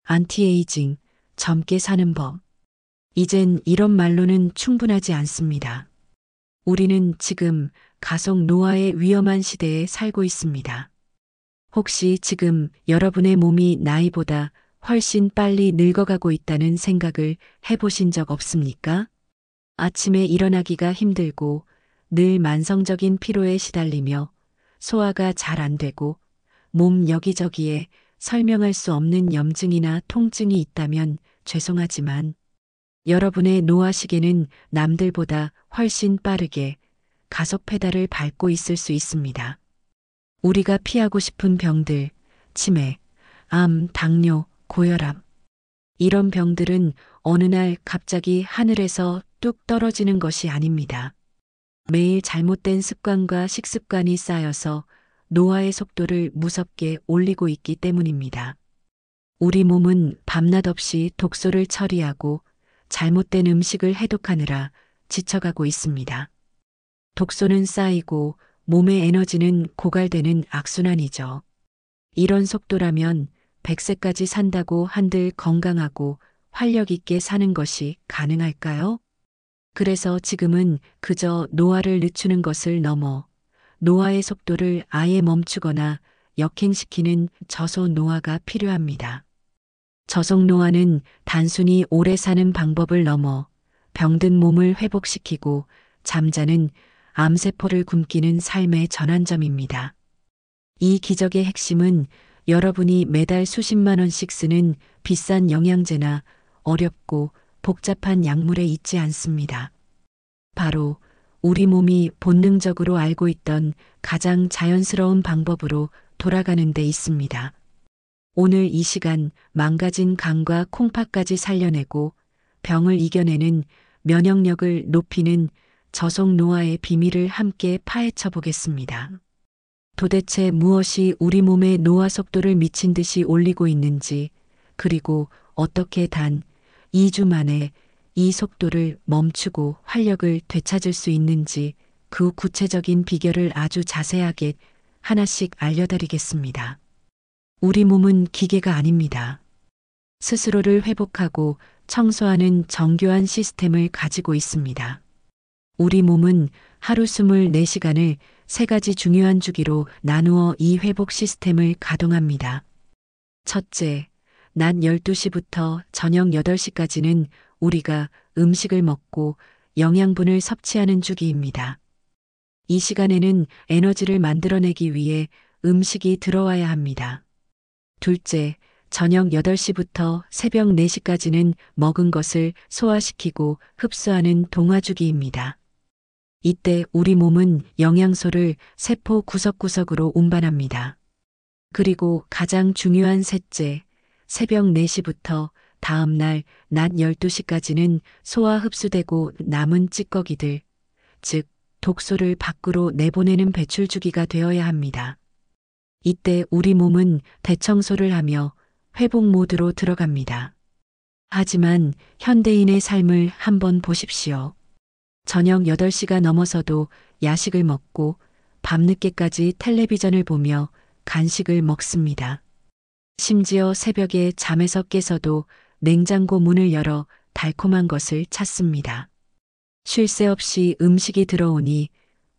안티에이징, 젊게 사는 법. 이젠 이런 말로는 충분하지 않습니다. 우리는 지금 가속 노화의 위험한 시대에 살고 있습니다. 혹시 지금 여러분의 몸이 나이보다 훨씬 빨리 늙어가고 있다는 생각을 해보신 적 없습니까? 아침에 일어나기가 힘들고 늘 만성적인 피로에 시달리며 소화가 잘 안 되고 몸 여기저기에 설명할 수 없는 염증이나 통증이 있다면 죄송하지만 여러분의 노화 시계는 남들보다 훨씬 빠르게 가속 페달을 밟고 있을 수 있습니다. 우리가 피하고 싶은 병들, 치매, 암, 당뇨, 고혈압. 이런 병들은 어느 날 갑자기 하늘에서 뚝 떨어지는 것이 아닙니다. 매일 잘못된 습관과 식습관이 쌓여서 노화의 속도를 무섭게 올리고 있기 때문입니다. 우리 몸은 밤낮 없이 독소를 처리하고 잘못된 음식을 해독하느라 지쳐가고 있습니다. 독소는 쌓이고 몸의 에너지는 고갈되는 악순환이죠. 이런 속도라면 100세까지 산다고 한들 건강하고 활력 있게 사는 것이 가능할까요? 그래서 지금은 그저 노화를 늦추는 것을 넘어 노화의 속도를 아예 멈추거나 역행시키는 저속 노화가 필요합니다. 저속 노화는 단순히 오래 사는 방법을 넘어 병든 몸을 회복시키고 잠자는 암세포를 굶기는 삶의 전환점입니다. 이 기적의 핵심은 여러분이 매달 수십만 원씩 쓰는 비싼 영양제나 어렵고 복잡한 약물에 있지 않습니다. 바로 우리 몸이 본능적으로 알고 있던 가장 자연스러운 방법으로 돌아가는 데 있습니다. 오늘 이 시간 망가진 간과 콩팥까지 살려내고 병을 이겨내는 면역력을 높이는 저속 노화의 비밀을 함께 파헤쳐 보겠습니다. 도대체 무엇이 우리 몸의 노화 속도를 미친 듯이 올리고 있는지, 그리고 어떻게 단 2주 만에 이 속도를 멈추고 활력을 되찾을 수 있는지 그 구체적인 비결을 아주 자세하게 하나씩 알려드리겠습니다. 우리 몸은 기계가 아닙니다. 스스로를 회복하고 청소하는 정교한 시스템을 가지고 있습니다. 우리 몸은 하루 24시간을 3가지 중요한 주기로 나누어 이 회복 시스템을 가동합니다. 첫째, 낮 12시부터 저녁 8시까지는 우리가 음식을 먹고 영양분을 섭취하는 주기입니다. 이 시간에는 에너지를 만들어내기 위해 음식이 들어와야 합니다. 둘째, 저녁 8시부터 새벽 4시까지는 먹은 것을 소화시키고 흡수하는 동화주기입니다. 이때 우리 몸은 영양소를 세포 구석구석으로 운반합니다. 그리고 가장 중요한 셋째, 새벽 4시부터 다음 날 낮 12시까지는 소화 흡수되고 남은 찌꺼기들, 즉 독소를 밖으로 내보내는 배출 주기가 되어야 합니다. 이때 우리 몸은 대청소를 하며 회복 모드로 들어갑니다. 하지만 현대인의 삶을 한번 보십시오. 저녁 8시가 넘어서도 야식을 먹고 밤늦게까지 텔레비전을 보며 간식을 먹습니다. 심지어 새벽에 잠에서 깨서도 냉장고 문을 열어 달콤한 것을 찾습니다. 쉴 새 없이 음식이 들어오니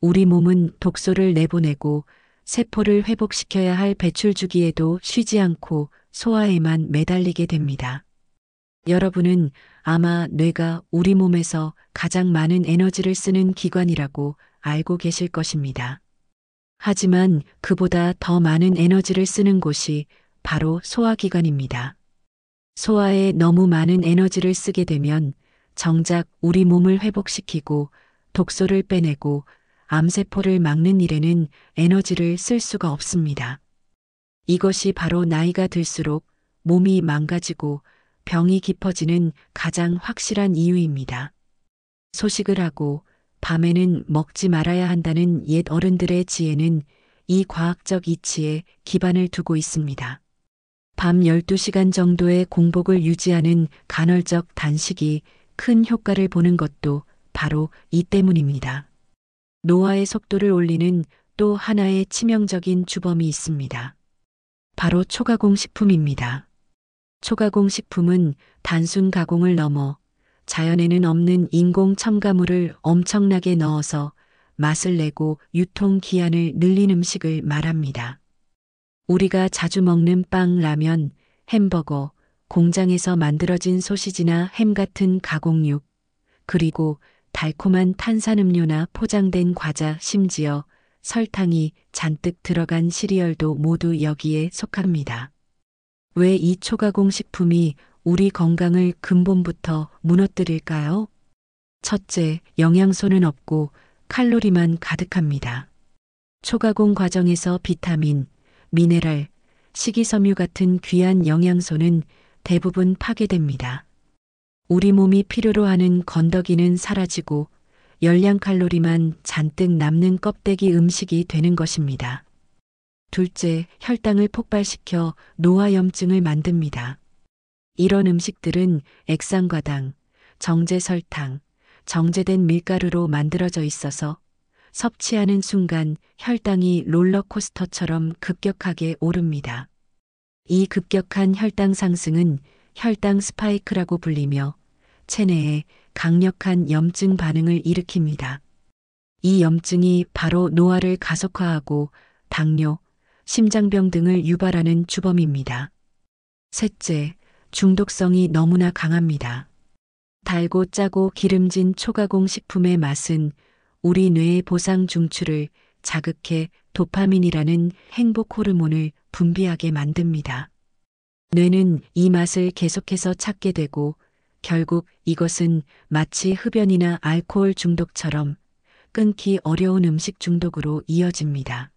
우리 몸은 독소를 내보내고 세포를 회복시켜야 할 배출 주기에도 쉬지 않고 소화에만 매달리게 됩니다. 여러분은 아마 뇌가 우리 몸에서 가장 많은 에너지를 쓰는 기관이라고 알고 계실 것입니다. 하지만 그보다 더 많은 에너지를 쓰는 곳이 바로 소화기관입니다. 소화에 너무 많은 에너지를 쓰게 되면 정작 우리 몸을 회복시키고 독소를 빼내고 암세포를 막는 일에는 에너지를 쓸 수가 없습니다. 이것이 바로 나이가 들수록 몸이 망가지고 병이 깊어지는 가장 확실한 이유입니다. 소식을 하고 밤에는 먹지 말아야 한다는 옛 어른들의 지혜는 이 과학적 이치에 기반을 두고 있습니다. 밤 12시간 정도의 공복을 유지하는 간헐적 단식이 큰 효과를 보는 것도 바로 이 때문입니다. 노화의 속도를 올리는 또 하나의 치명적인 주범이 있습니다. 바로 초가공 식품입니다. 초가공 식품은 단순 가공을 넘어 자연에는 없는 인공 첨가물을 엄청나게 넣어서 맛을 내고 유통 기한을 늘린 음식을 말합니다. 우리가 자주 먹는 빵, 라면, 햄버거, 공장에서 만들어진 소시지나 햄 같은 가공육, 그리고 달콤한 탄산음료나 포장된 과자, 심지어 설탕이 잔뜩 들어간 시리얼도 모두 여기에 속합니다. 왜 이 초가공 식품이 우리 건강을 근본부터 무너뜨릴까요? 첫째, 영양소는 없고 칼로리만 가득합니다. 초가공 과정에서 비타민, 미네랄, 식이섬유 같은 귀한 영양소는 대부분 파괴됩니다. 우리 몸이 필요로 하는 건더기는 사라지고 열량 칼로리만 잔뜩 남는 껍데기 음식이 되는 것입니다. 둘째, 혈당을 폭발시켜 노화염증을 만듭니다. 이런 음식들은 액상과당, 정제설탕, 정제된 밀가루로 만들어져 있어서 섭취하는 순간 혈당이 롤러코스터처럼 급격하게 오릅니다. 이 급격한 혈당 상승은 혈당 스파이크라고 불리며 체내에 강력한 염증 반응을 일으킵니다. 이 염증이 바로 노화를 가속화하고 당뇨, 심장병 등을 유발하는 주범입니다. 셋째, 중독성이 너무나 강합니다. 달고 짜고 기름진 초가공 식품의 맛은 우리 뇌의 보상 중추를 자극해 도파민이라는 행복 호르몬을 분비하게 만듭니다. 뇌는 이 맛을 계속해서 찾게 되고 결국 이것은 마치 흡연이나 알코올 중독처럼 끊기 어려운 음식 중독으로 이어집니다.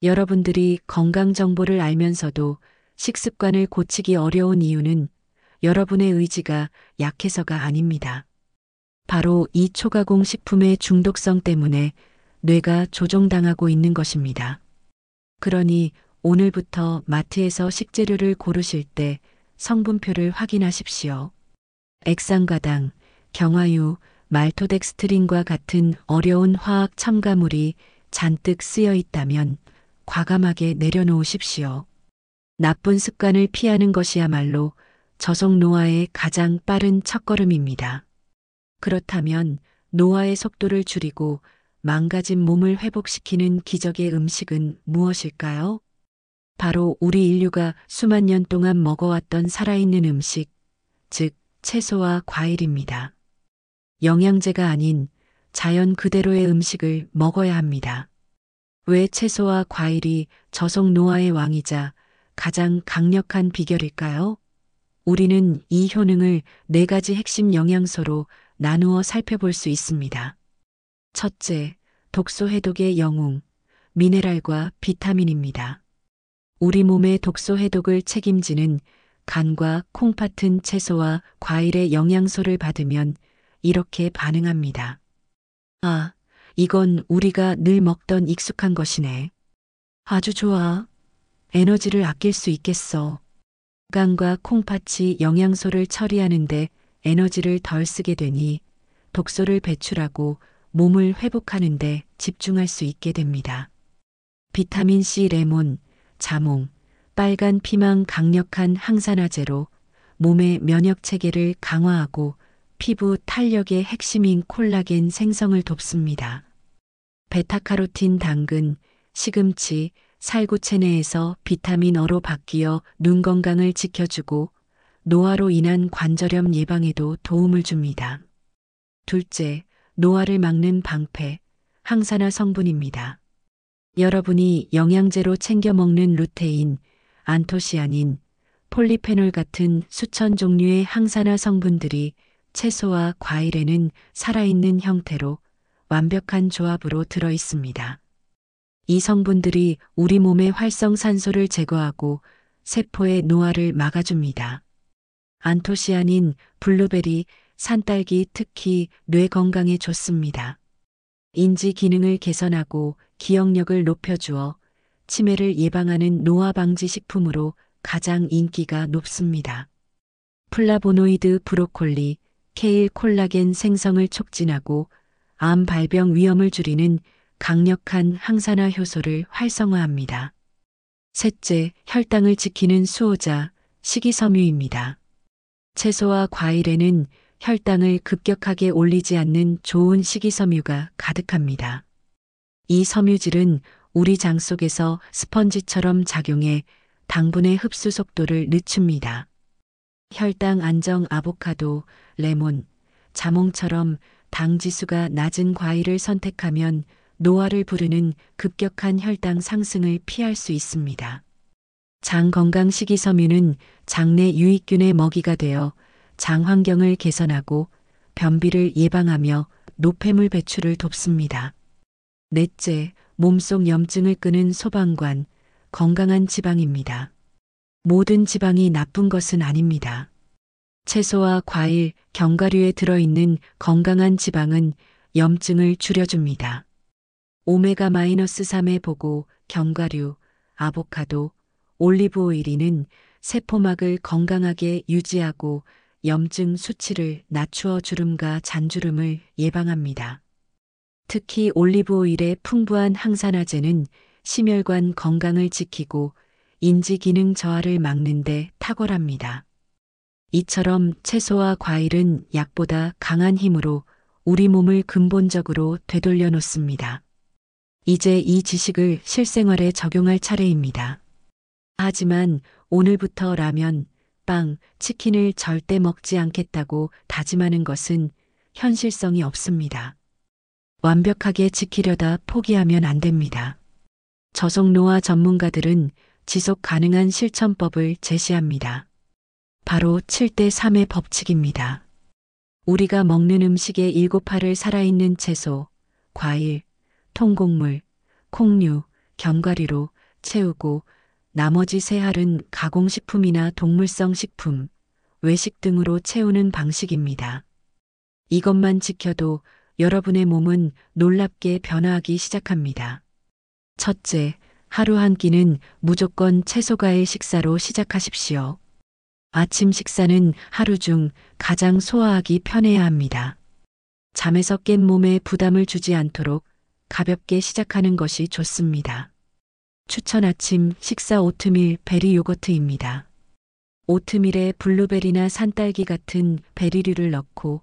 여러분들이 건강 정보를 알면서도 식습관을 고치기 어려운 이유는 여러분의 의지가 약해서가 아닙니다. 바로 이 초가공 식품의 중독성 때문에 뇌가 조종당하고 있는 것입니다. 그러니 오늘부터 마트에서 식재료를 고르실 때 성분표를 확인하십시오. 액상과당, 경화유, 말토덱스트린과 같은 어려운 화학 첨가물이 잔뜩 쓰여 있다면 과감하게 내려놓으십시오. 나쁜 습관을 피하는 것이야말로 저속 노화의 가장 빠른 첫걸음입니다. 그렇다면 노화의 속도를 줄이고 망가진 몸을 회복시키는 기적의 음식은 무엇일까요? 바로 우리 인류가 수만 년 동안 먹어왔던 살아있는 음식, 즉 채소와 과일입니다. 영양제가 아닌 자연 그대로의 음식을 먹어야 합니다. 왜 채소와 과일이 저속 노화의 왕이자 가장 강력한 비결일까요? 우리는 이 효능을 4가지 핵심 영양소로 나누어 살펴볼 수 있습니다. 첫째, 독소 해독의 영웅, 미네랄과 비타민입니다. 우리 몸의 독소 해독을 책임지는 간과 콩 같은 채소와 과일의 영양소를 받으면 이렇게 반응합니다. 아, 이건 우리가 늘 먹던 익숙한 것이네. 아주 좋아. 에너지를 아낄 수 있겠어. 간과 콩팥이 영양소를 처리하는데 에너지를 덜 쓰게 되니 독소를 배출하고 몸을 회복하는데 집중할 수 있게 됩니다. 비타민C 레몬, 자몽, 빨간 피망 강력한 항산화제로 몸의 면역 체계를 강화하고 피부 탄력의 핵심인 콜라겐 생성을 돕습니다. 베타카로틴 당근, 시금치, 살구체내에서 비타민어로 바뀌어 눈 건강을 지켜주고 노화로 인한 관절염 예방에도 도움을 줍니다. 둘째, 노화를 막는 방패, 항산화 성분입니다. 여러분이 영양제로 챙겨 먹는 루테인, 안토시아닌, 폴리페놀 같은 수천 종류의 항산화 성분들이 채소와 과일에는 살아있는 형태로 완벽한 조합으로 들어 있습니다. 이 성분들이 우리 몸의 활성산소를 제거하고 세포의 노화를 막아줍니다. 안토시아닌, 블루베리, 산딸기 특히 뇌 건강에 좋습니다. 인지 기능을 개선하고 기억력을 높여주어 치매를 예방하는 노화 방지 식품으로 가장 인기가 높습니다. 플라보노이드 브로콜리, 케일 콜라겐 생성을 촉진하고 암 발병 위험을 줄이는 강력한 항산화 효소를 활성화합니다. 셋째, 혈당을 지키는 수호자, 식이섬유입니다. 채소와 과일에는 혈당을 급격하게 올리지 않는 좋은 식이섬유가 가득합니다. 이 섬유질은 우리 장 속에서 스펀지처럼 작용해 당분의 흡수 속도를 늦춥니다. 혈당 안정 아보카도, 레몬, 자몽처럼 당 지수가 낮은 과일을 선택하면 노화를 부르는 급격한 혈당 상승을 피할 수 있습니다. 장 건강 식이섬유는 장내 유익균의 먹이가 되어 장 환경을 개선하고 변비를 예방하며 노폐물 배출을 돕습니다. 넷째, 몸속 염증을 끄는 소방관, 건강한 지방입니다. 모든 지방이 나쁜 것은 아닙니다. 채소와 과일, 견과류에 들어있는 건강한 지방은 염증을 줄여줍니다. 오메가-3의 보고, 견과류, 아보카도, 올리브 오일이는 세포막을 건강하게 유지하고 염증 수치를 낮추어 주름과 잔주름을 예방합니다. 특히 올리브 오일의 풍부한 항산화제는 심혈관 건강을 지키고 인지 기능 저하를 막는 데 탁월합니다. 이처럼 채소와 과일은 약보다 강한 힘으로 우리 몸을 근본적으로 되돌려 놓습니다. 이제 이 지식을 실생활에 적용할 차례입니다. 하지만 오늘부터 라면, 빵, 치킨을 절대 먹지 않겠다고 다짐하는 것은 현실성이 없습니다. 완벽하게 지키려다 포기하면 안 됩니다. 저속노화 전문가들은 지속 가능한 실천법을 제시합니다. 바로 7대3의 법칙입니다. 우리가 먹는 음식의 7할을 살아있는 채소, 과일, 통곡물, 콩류, 견과류로 채우고 나머지 3할은 가공식품이나 동물성 식품, 외식 등으로 채우는 방식입니다. 이것만 지켜도 여러분의 몸은 놀랍게 변화하기 시작합니다. 첫째, 하루 한 끼는 무조건 채소과일 식사로 시작하십시오. 아침 식사는 하루 중 가장 소화하기 편해야 합니다. 잠에서 깬 몸에 부담을 주지 않도록 가볍게 시작하는 것이 좋습니다. 추천 아침 식사 오트밀 베리 요거트입니다. 오트밀에 블루베리나 산딸기 같은 베리류를 넣고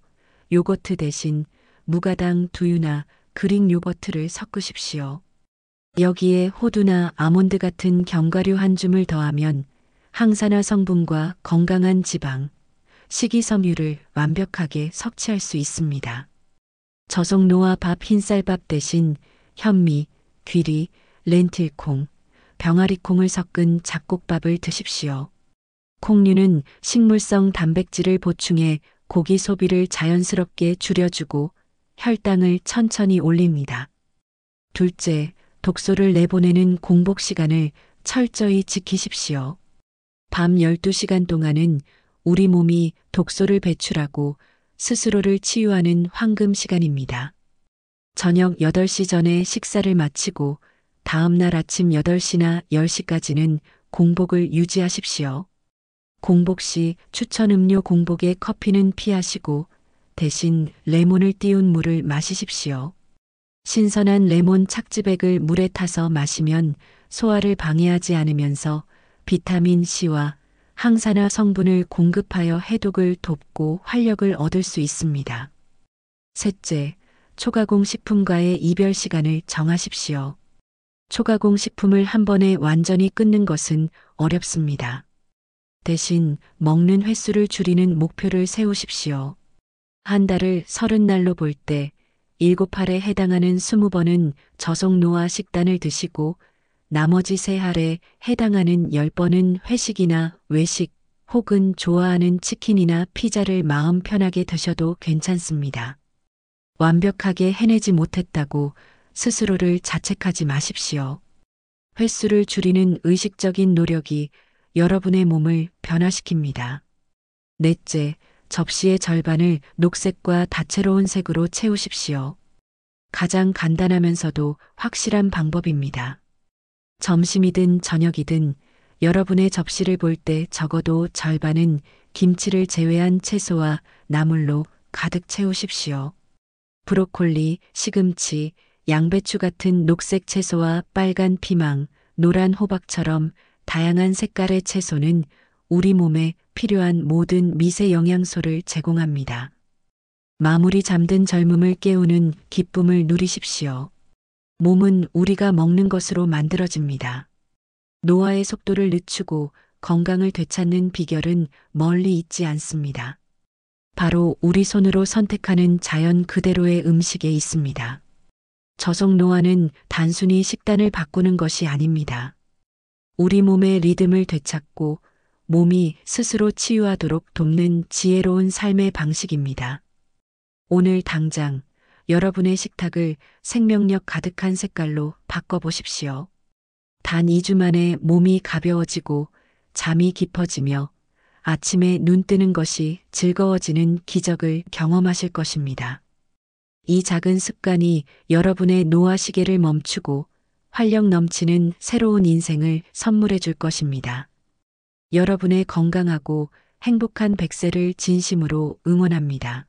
요거트 대신 무가당 두유나 그릭 요거트를 섞으십시오. 여기에 호두나 아몬드 같은 견과류 한 줌을 더하면 항산화 성분과 건강한 지방, 식이섬유를 완벽하게 섭취할 수 있습니다. 저속노화 밥 흰쌀밥 대신 현미, 귀리, 렌틸콩, 병아리콩을 섞은 잡곡밥을 드십시오. 콩류는 식물성 단백질을 보충해 고기 소비를 자연스럽게 줄여주고 혈당을 천천히 올립니다. 둘째, 독소를 내보내는 공복 시간을 철저히 지키십시오. 밤 12시간 동안은 우리 몸이 독소를 배출하고 스스로를 치유하는 황금 시간입니다. 저녁 8시 전에 식사를 마치고 다음 날 아침 8시나 10시까지는 공복을 유지하십시오. 공복 시 추천 음료 공복에 커피는 피하시고 대신 레몬을 띄운 물을 마시십시오. 신선한 레몬 착즙액을 물에 타서 마시면 소화를 방해하지 않으면서 비타민 C와 항산화 성분을 공급하여 해독을 돕고 활력을 얻을 수 있습니다. 셋째, 초가공 식품과의 이별 시간을 정하십시오. 초가공 식품을 한 번에 완전히 끊는 것은 어렵습니다. 대신 먹는 횟수를 줄이는 목표를 세우십시오. 한 달을 30날로 볼 때 7할에 해당하는 20번은 저속노화 식단을 드시고 나머지 3할에 해당하는 10번은 회식이나 외식 혹은 좋아하는 치킨이나 피자를 마음 편하게 드셔도 괜찮습니다. 완벽하게 해내지 못했다고 스스로를 자책하지 마십시오. 횟수를 줄이는 의식적인 노력이 여러분의 몸을 변화시킵니다. 넷째, 접시의 절반을 녹색과 다채로운 색으로 채우십시오. 가장 간단하면서도 확실한 방법입니다. 점심이든 저녁이든 여러분의 접시를 볼 때 적어도 절반은 김치를 제외한 채소와 나물로 가득 채우십시오. 브로콜리, 시금치, 양배추 같은 녹색 채소와 빨간 피망, 노란 호박처럼 다양한 색깔의 채소는 우리 몸에 필요한 모든 미세 영양소를 제공합니다. 마무리 잠든 젊음을 깨우는 기쁨을 누리십시오. 몸은 우리가 먹는 것으로 만들어집니다. 노화의 속도를 늦추고 건강을 되찾는 비결은 멀리 있지 않습니다. 바로 우리 손으로 선택하는 자연 그대로의 음식에 있습니다. 저속 노화는 단순히 식단을 바꾸는 것이 아닙니다. 우리 몸의 리듬을 되찾고 몸이 스스로 치유하도록 돕는 지혜로운 삶의 방식입니다. 오늘 당장 여러분의 식탁을 생명력 가득한 색깔로 바꿔보십시오. 단 2주 만에 몸이 가벼워지고 잠이 깊어지며 아침에 눈 뜨는 것이 즐거워지는 기적을 경험하실 것입니다. 이 작은 습관이 여러분의 노화 시계를 멈추고 활력 넘치는 새로운 인생을 선물해 줄 것입니다. 여러분의 건강하고 행복한 100세를 진심으로 응원합니다.